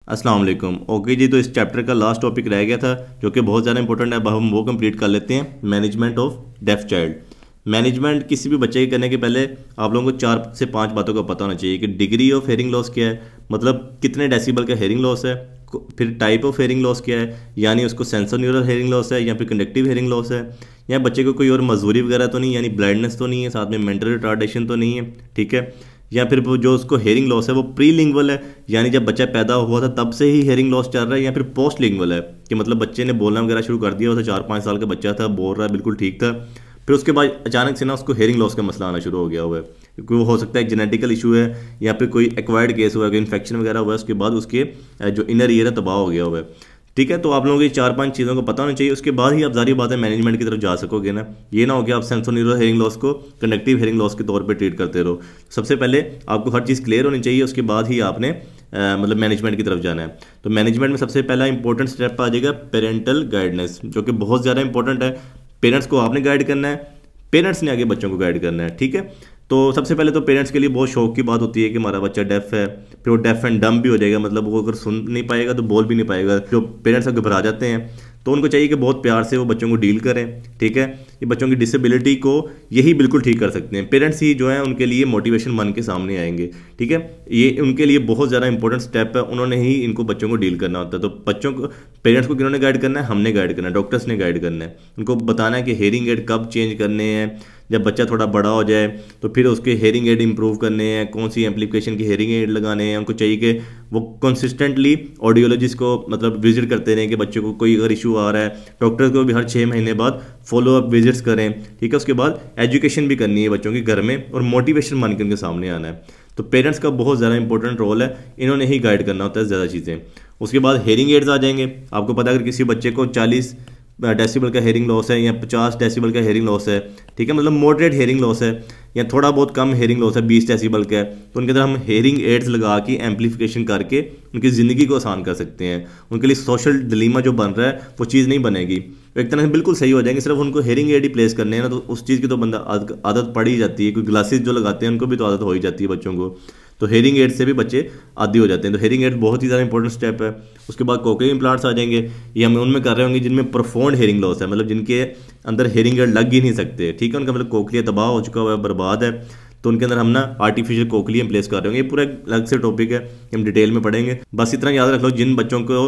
अस्सलाम वालेकुम। ओके जी, तो इस चैप्टर का लास्ट टॉपिक रह गया था जो कि बहुत ज़्यादा इंपॉर्टेंट है। अब हम वो कंप्लीट कर लेते हैं, management of deaf child. Management किसी भी बच्चे के करने के पहले आप लोगों को 4 से 5 बातों का पता होना चाहिए कि डिग्री ऑफ हेयरिंग लॉस क्या है, मतलब कितने डेसिबल का हेयरिंग लॉस है, फिर टाइप ऑफ हेयरिंग लॉस क्या है, यानी उसको सेंसोन्यूरल हेयरिंग लॉस है या फिर कंडक्टिव हेयरिंग लॉस है, या बच्चे को कोई और मजबूरी वगैरह तो नहीं, यानी ब्लाइंडनेस तो नहीं है, साथ में मेंटल रिटार्डेशन तो नहीं है, ठीक है। या फिर वो जो उसको हेयरिंग लॉस है वो प्री लिंगुअल है, यानी जब बच्चा पैदा हुआ था तब से ही हेयरिंग लॉस चल रहा है, या फिर पोस्ट लिंगुअल है कि मतलब बच्चे ने बोलना वगैरह शुरू कर दिया, वो 4-5 साल का बच्चा था, बोल रहा है, बिल्कुल ठीक था, फिर उसके बाद अचानक से ना उसको हेयरिंग लॉस का मसला आना शुरू हो गया हुआ है, क्योंकि वो हो सकता है एक जेनेटिकल इशू है या फिर कोई एक्वायर्ड केस हुआ है, इन्फेक्शन वगैरह हुआ है, उसके बाद उसके जो इनर ईयर है तबाह हो गया हुआ है, ठीक है। तो आप लोगों को ये 4-5 चीज़ों को पता होना चाहिए, उसके बाद ही आप सारी बातें मैनेजमेंट की तरफ जा सकोगे ना। ये ना हो कि आप सेंसोन्यूरल हेयरिंग लॉस को कंडक्टिव हेयरिंग लॉस के तौर पे ट्रीट करते रहो। सबसे पहले आपको हर चीज़ क्लियर होनी चाहिए, उसके बाद ही आपने मतलब मैनेजमेंट की तरफ जाना है। तो मैनेजमेंट में सबसे पहला इंपॉर्टेंट स्टेप आ जाएगा पेरेंटल गाइडेंस, जो कि बहुत ज़्यादा इंपॉर्टेंट है। पेरेंट्स को आपने गाइड करना है, पेरेंट्स ने आगे बच्चों को गाइड करना है, ठीक है। तो सबसे पहले तो पेरेंट्स के लिए बहुत शौक की बात होती है कि हमारा बच्चा डेफ है, फिर वो डेफ एंड डम्ब भी हो जाएगा, मतलब वो अगर सुन नहीं पाएगा तो बोल भी नहीं पाएगा। जो पेरेंट्स घबरा जाते हैं तो उनको चाहिए कि बहुत प्यार से वो बच्चों को डील करें, ठीक है। ये बच्चों की डिसेबिलिटी को यही बिल्कुल ठीक कर सकते हैं पेरेंट्स ही, जो है उनके लिए मोटिवेशन बन के सामने आएंगे, ठीक है। ये उनके लिए बहुत ज़्यादा इंपॉर्टेंट स्टेप है, उन्होंने ही इनको बच्चों को डील करना होता है। तो बच्चों को, पेरेंट्स को किन्होंने गाइड करना है? हमने गाइड करना है, डॉक्टर्स ने गाइड करना है। उनको बताना है कि हेयरिंग एड कब चेंज करने हैं, जब बच्चा थोड़ा बड़ा हो जाए तो फिर उसके हेयरिंग एड इंप्रूव करने हैं, कौन सी एम्पलीफिकेशन की हेयरिंग एड लगाने हैं। उनको चाहिए कि वो कंसिस्टेंटली ऑडियोलॉजिस्ट को मतलब विजिट करते रहें कि बच्चों को कोई अगर इशू आ रहा है, डॉक्टर को भी हर 6 महीने बाद फॉलो अप विजिट्स करें, ठीक है। उसके बाद एजुकेशन भी करनी है बच्चों की घर में, और मोटिवेशन बन के उनके सामने आना है। तो पेरेंट्स का बहुत ज़्यादा इंपॉर्टेंट रोल है, इन्होंने ही गाइड करना होता है ज़्यादा चीज़ें। उसके बाद हेयरिंग एड्स आ जाएंगे। आपको पता है अगर किसी बच्चे को 40 डेसिबल का हेयरिंग लॉस है या 50 डेसिबल का हेयरिंग लॉस है, ठीक है, मतलब मॉडरेट हेयरिंग लॉस है या थोड़ा बहुत कम हेयरिंग लॉस है, 20 डेसिबल का है, तो उनके अंदर हम हेयरिंग एड्स लगा के एम्पलीफिकेशन करके उनकी ज़िंदगी को आसान कर सकते हैं। उनके लिए सोशल डिलीमा जो बन रहा है वो चीज़ नहीं बनेगी, एक तरह से बिल्कुल सही हो जाएंगे। सिर्फ उनको हेयरिंग एड ही प्लेस करने हैं ना, तो उस चीज़ की तो बंदा आदत पड़ ही जाती है। कोई ग्लासेस जो लगाते हैं उनको भी तो आदत हो ही जाती है बच्चों को, तो हेयरिंग एड से भी बच्चे आदी हो जाते हैं। तो हेयरिंग एड बहुत ही ज़्यादा इंपॉर्टेंट स्टेप है। उसके बाद कोक्लियर इम्प्लांट्स आ जाएंगे। ये हम उनमें कर रहे होंगे जिनमें प्रोफाउंड हेयरिंग लॉस है, मतलब जिनके अंदर हेयरिंग एड लग ही नहीं सकते, ठीक है, उनका मतलब कोक्लिया तबाह हो चुका हुआ है, बर्बाद है, तो उनके अंदर हम ना आर्टिफिशियल कोक्लिया प्लेस कर रहे होंगे। ये पूरा अलग से टॉपिक है, हम डिटेल में पढ़ेंगे। बस इतना याद रख लो, जिन बच्चों को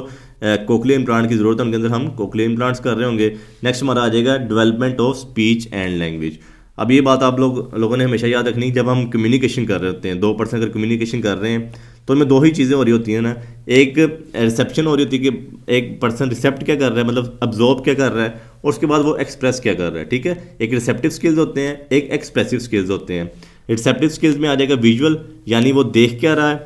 कोक्लियर इम्प्लांट की जरूरत है उनके अंदर हम कोक्लियर इम्प्लांट्स कर रहे होंगे। नेक्स्ट हमारा आ जाएगा development of speech and language. अब ये बात आप लोगों ने हमेशा याद रखनी, जब हम कम्युनिकेशन कर रहे होते हैं, 2% अगर कम्युनिकेशन कर रहे हैं तो उनमें 2 ही चीज़ें हो रही होती हैं ना। एक रिसेप्शन हो रही होती है कि एक पर्सन रिसेप्ट क्या कर रहा है, मतलब अब्जॉर्ब क्या कर रहा है, और उसके बाद वो एक्सप्रेस क्या कर रहा है, ठीक है। एक रिसेप्टिव स्किल्स होते हैं, एक एक्सप्रेसिव स्किल्स होते हैं। रिसेप्टिव स्किल्स में आ जाएगा विजुअल, यानी वो देख क्या रहा है,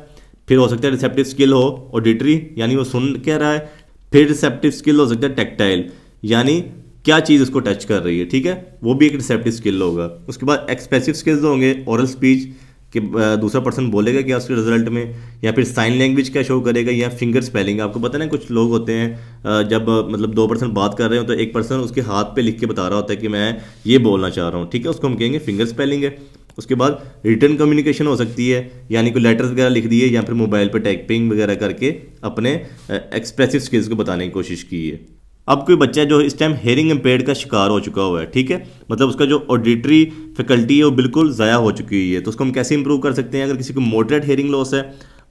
फिर हो सकता है रिसेप्टिव स्किल हो ऑडिटरी, यानी वो सुन क्या रहा है, फिर रिसेप्टिव स्किल हो सकता है टैक्टाइल, यानी क्या चीज़ उसको टच कर रही है, ठीक है, वो भी एक रिसेप्टिव स्किल होगा। उसके बाद एक्सप्रेसिव स्किल्स होंगे, ओरल स्पीच कि दूसरा पर्सन बोलेगा क्या उसके रिजल्ट में, या फिर साइन लैंग्वेज क्या शो करेगा, या फिंगर स्पेलिंग। आपको पता है ना कुछ लोग होते हैं जब मतलब 2% बात कर रहे हो तो एक पर्सन उसके हाथ पे लिख के बता रहा होता है कि मैं ये बोलना चाह रहा हूँ, ठीक है, उसको हम कहेंगे फिंगर स्पेलिंग है। उसके बाद रिटर्न कम्युनिकेशन हो सकती है, यानी कोई लेटर्स वगैरह लिख दिए या फिर मोबाइल पर टाइपिंग वगैरह करके अपने एक्सप्रेसिव स्किल्स को बताने की कोशिश की है। अब कोई बच्चा जो इस टाइम हेयरिंग इम्पेयर्ड का शिकार हो चुका हुआ है, ठीक है, मतलब उसका जो ऑडिटरी फैकल्टी है वो बिल्कुल ज़ाया हो चुकी हुई है, तो उसको हम कैसे इंप्रूव कर सकते हैं? अगर किसी को मॉडरेट हेयरिंग लॉस है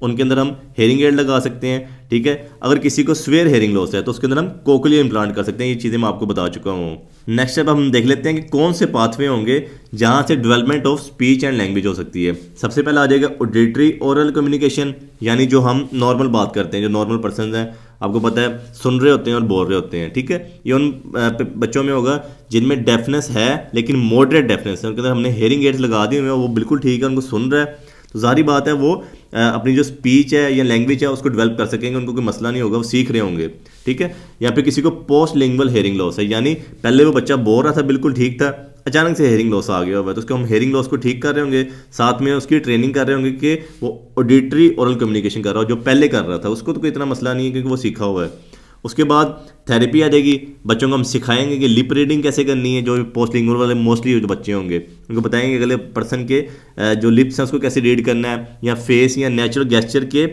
उनके अंदर हम हेयरिंग एड लगा सकते हैं, ठीक है। अगर किसी को स्वेयर हेयरिंग लॉस है तो उसके अंदर हम कोक्लियर इम्प्लांट कर सकते हैं। ये चीज़ें मैं आपको बता चुका हूँ। नेक्स्ट अब हम देख लेते हैं कि कौन से पाथवे होंगे जहाँ से development of speech and language हो सकती है। सबसे पहला आ जाएगा ऑडिटरी ओरल कम्युनिकेशन, यानी जो हम नॉर्मल बात करते हैं, जो नॉर्मल पर्सन हैं, आपको पता है सुन रहे होते हैं और बोल रहे होते हैं, ठीक है। ये उन बच्चों में होगा जिनमें डेफनेस है लेकिन मॉडरेट डेफनेस है, उनके अंदर हमने हेयरिंग एड्स लगा दी हुई है, वो बिल्कुल ठीक है, उनको सुन रहा है, तो जाहिर बात है वो अपनी जो स्पीच है या लैंग्वेज है उसको डेवलप कर सकेंगे, उनको कोई मसला नहीं होगा, वो सीख रहे होंगे, ठीक है। या फिर किसी को पोस्ट लिंगुअल हेयरिंग लॉस है, यानी पहले वो बच्चा बोल रहा था बिल्कुल ठीक था, अचानक से हेयरिंग लॉस आ गया हुआ है, तो उसको हम हेयरिंग लॉस को ठीक कर रहे होंगे, साथ में उसकी ट्रेनिंग कर रहे होंगे कि वो ऑडिटरी ओरल कम्युनिकेशन कर रहा हो, जो पहले कर रहा था उसको तो कोई इतना मसला नहीं है क्योंकि वो सीखा हुआ है। उसके बाद थेरेपी आ जाएगी, बच्चों को हम सिखाएंगे कि लिप रीडिंग कैसे करनी है, जो पोस्ट लिंगुअल वाले मोस्टली जो बच्चे होंगे उनको बताएंगे अगले पर्सन के जो लिप्स हैं उसको कैसे रीड करना है, या फेस या नेचुरल गेस्चर के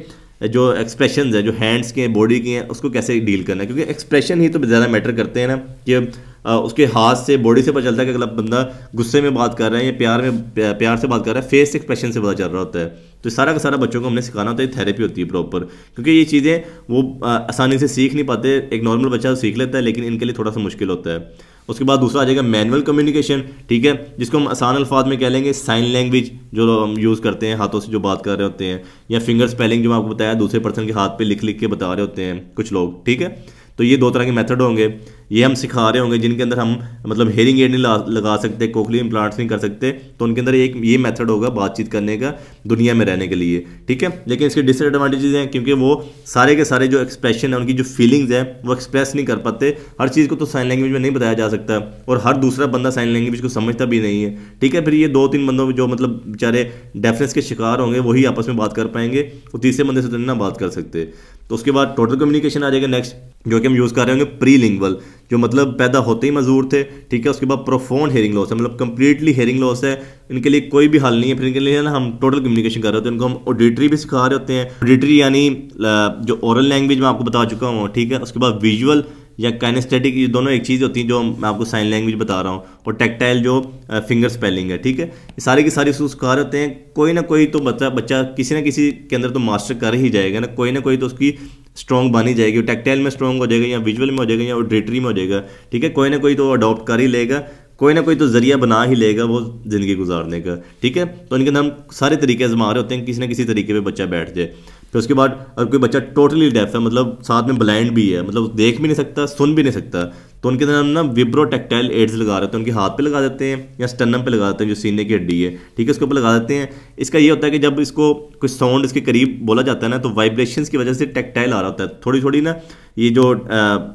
जो एक्सप्रेशन है, जो हैंड्स के हैं, बॉडी के हैं, उसको कैसे डील करना है, क्योंकि एक्सप्रेशन ही तो ज़्यादा मैटर करते हैं ना, कि उसके हाथ से, बॉडी से पता चलता है कि अगला बंदा गुस्से में बात कर रहा है या प्यार से बात कर रहा है, फेस एक्सप्रेशन से पता चल रहा होता है। तो सारा का सारा बच्चों को हमने सिखाना होता है, थेरेपी होती है प्रॉपर, क्योंकि ये चीज़ें वो आसानी से सीख नहीं पाते। एक नॉर्मल बच्चा सीख लेता है, लेकिन इनके लिए थोड़ा सा मुश्किल होता है। उसके बाद दूसरा आ जाएगा मैनुअल कम्युनिकेशन, ठीक है, जिसको हम आसान अल्फाज में कह लेंगे साइन लैंग्वेज, जो हम यूज़ करते हैं हाथों से जो बात कर रहे होते हैं, या फिंगर स्पेलिंग जो मैं आपको बताया, दूसरे पर्सन के हाथ पे लिख लिख के बता रहे होते हैं कुछ लोग, ठीक है। तो ये 2 तरह के मेथड होंगे, ये हम सिखा रहे होंगे, जिनके अंदर हम मतलब हेयरिंग एड नहीं लगा सकते, कोक्लियर इम्प्लांट्स नहीं कर सकते, तो उनके अंदर एक ये मेथड होगा बातचीत करने का, दुनिया में रहने के लिए, ठीक है। लेकिन इसके डिसएडवांटेजेस हैं, क्योंकि वो सारे के सारे जो एक्सप्रेशन है, उनकी जो फीलिंग्स है, वो एक्सप्रेस नहीं कर पाते। हर चीज़ को तो साइन लैंग्वेज में नहीं बताया जा सकता, और हर दूसरा बंदा साइन लैंग्वेज को समझता भी नहीं है, ठीक है। फिर ये 2-3 बंदों जो मतलब बेचारे डेफनेस के शिकार होंगे, वही आपस में बात कर पाएंगे, वो तीसरे बंदे से तो ना बात कर सकते। तो उसके बाद टोटल कम्युनिकेशन आ जाएगा नेक्स्ट, जो कि हम यूज़ कर रहे होंगे प्रीलिंगुअल, जो मतलब पैदा होते ही मजूर थे, ठीक है। उसके बाद प्रोफाउंड हेयरिंग लॉस है, मतलब कंप्लीटली हेयरिंग लॉस है, इनके लिए कोई भी हल नहीं है। फिर इनके लिए ना हम टोटल कम्युनिकेशन कर रहे होते हैं, उनको हम ऑडिटरी भी सिखा रहे होते हैं। ऑडिटरी यानी जो ओरल लैंग्वेज मैं आपको बता चुका हूँ, ठीक है। उसके बाद विजुअल या काइनेस्थेटिक, ये दोनों एक चीज़ होती है, जो मैं आपको साइन लैंग्वेज बता रहा हूँ, और टेक्टाइल जो फिंगर स्पेलिंग है, ठीक है। ये सारी की सारी उसको सिखा रहे होते हैं। कोई ना कोई तो बच्चा किसी ना किसी के अंदर तो मास्टर कर ही जाएगा ना कोई तो उसकी स्ट्रॉन्ग बनी जाएगी, टेक्टाइल में स्ट्रॉन्ग हो जाएगा, या विजुअल में हो जाएगा, या ऑडिटरी में हो जाएगा, ठीक है। कोई ना कोई तो अडॉप्ट कर ही लेगा, कोई ना कोई तो जरिया बना ही लेगा वो ज़िंदगी गुजारने का, ठीक है। तो इनके अंदर हम सारे तरीके आजमा रहे होते हैं, किसी ना किसी तरीके पे बच्चा बैठ जाए। फिर उसके बाद अगर कोई बच्चा टोटली डेफ है, मतलब साथ में ब्लाइंड भी है, मतलब देख भी नहीं सकता, सुन भी नहीं सकता, तो उनके अंदर हम ना विब्रो टेक्टाइल एड्स लगा रहे होते हैं, उनके हाथ पे लगा देते हैं या स्टर्नम पे लगा देते हैं, जो सीने की हड्डी है, ठीक है, उसके ऊपर लगा देते हैं। इसका ये होता है कि जब इसको कुछ साउंड इसके करीब बोला जाता है ना, तो वाइब्रेशंस की वजह से टेक्टाइल आ रहा होता है, थोड़ी थोड़ी ना ये जो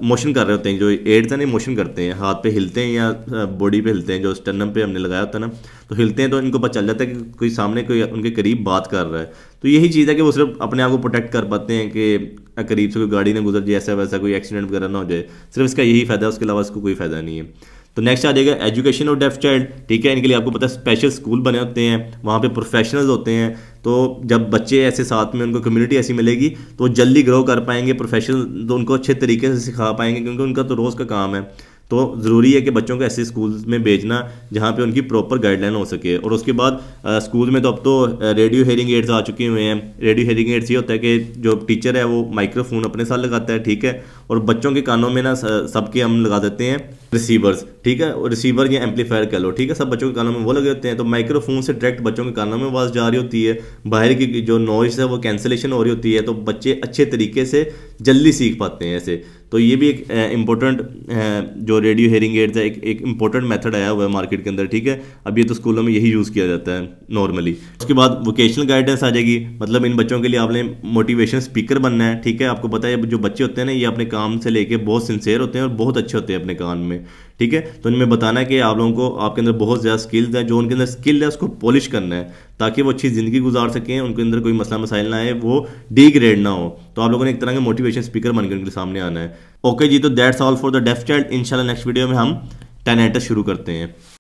मोशन कर रहे होते हैं, जो एड्स हैं ना मोशन करते हैं, हाथ पे हिलते हैं या बॉडी पे हिलते हैं, जो स्टर्नम पे हमने लगाया होता है ना, तो हिलते हैं, तो इनको पता चल जाता है कि कोई सामने कोई उनके करीब बात कर रहा है। तो यही चीज़ है कि वो सिर्फ अपने आप को प्रोटेक्ट कर पाते हैं कि करीब से कोई गाड़ी ना गुजर जाए, ऐसा वैसा कोई एक्सीडेंट वगैरह ना हो जाए, सिर्फ इसका यही फ़ायदा है, उसके अलावा इसको कोई फ़ायदा नहीं है। तो नेक्स्ट आ जाएगा एजुकेशन ऑफ डेफ चाइल्ड, ठीक है। इनके लिए आपको पता है स्पेशल स्कूल बने होते हैं, वहाँ पे प्रोफेशनल्स होते हैं, तो जब बच्चे ऐसे साथ में उनको कम्युनिटी ऐसी मिलेगी तो वो जल्दी ग्रो कर पाएंगे, प्रोफेशनल तो उनको अच्छे तरीके से सिखा पाएंगे, क्योंकि उनका तो रोज़ का काम है। तो ज़रूरी है कि बच्चों को ऐसे स्कूल्स में भेजना जहाँ पे उनकी प्रॉपर गाइडलाइन हो सके। और उसके बाद स्कूल में तो अब तो रेडियो हेयरिंग एड्स आ चुके हुए हैं। रेडियो हेयरिंग एड्स ये होता है कि जो टीचर है वो माइक्रोफोन अपने साथ लगाता है, ठीक है, और बच्चों के कानों में ना सबके हम लगा देते हैं रिसीवर्स, ठीक है, और रिसीवर या एम्पलीफायर कह लो, ठीक है, सब बच्चों के कानों में वो लगे होते हैं। तो माइक्रोफोन से डायरेक्ट बच्चों के कानों में आवाज़ जा रही होती है, बाहर की जो नॉइज़ है वो कैंसलेशन हो रही होती है, तो बच्चे अच्छे तरीके से जल्दी सीख पाते हैं ऐसे। तो ये भी एक इम्पोर्टेंट जो रेडियो हेयरिंग एड्स है, एक इम्पोर्टेंट मेथड आया हुआ है मार्केट के अंदर, ठीक है। अब ये तो स्कूलों में यही यूज़ किया जाता है नॉर्मली। उसके बाद वोकेशनल गाइडेंस आ जाएगी, मतलब इन बच्चों के लिए आपने मोटिवेशन स्पीकर बनना है, ठीक है। आपको पता है जो बच्चे होते हैं ना, ये अपने काम से लेके बहुत सिंसियर होते हैं और बहुत अच्छे होते हैं अपने काम में, ठीक है। तो इनमें बताना है कि आप लोगों को आपके अंदर बहुत ज़्यादा स्किल्स हैं, जो उनके अंदर स्किल है उसको पॉलिश करना है, ताकि वो अच्छी ज़िंदगी गुजार सकें, उनके अंदर कोई मसला मसाइल ना आए, वो डिग्रेड ना हो। तो आप लोगों ने एक तरह का मोटिवेशन स्पीकर बनकर उनके सामने आना है। ओके जी, तो that's all for the deaf child. इंशाल्लाह नेक्स्ट वीडियो में हम 10 शुरू करते हैं।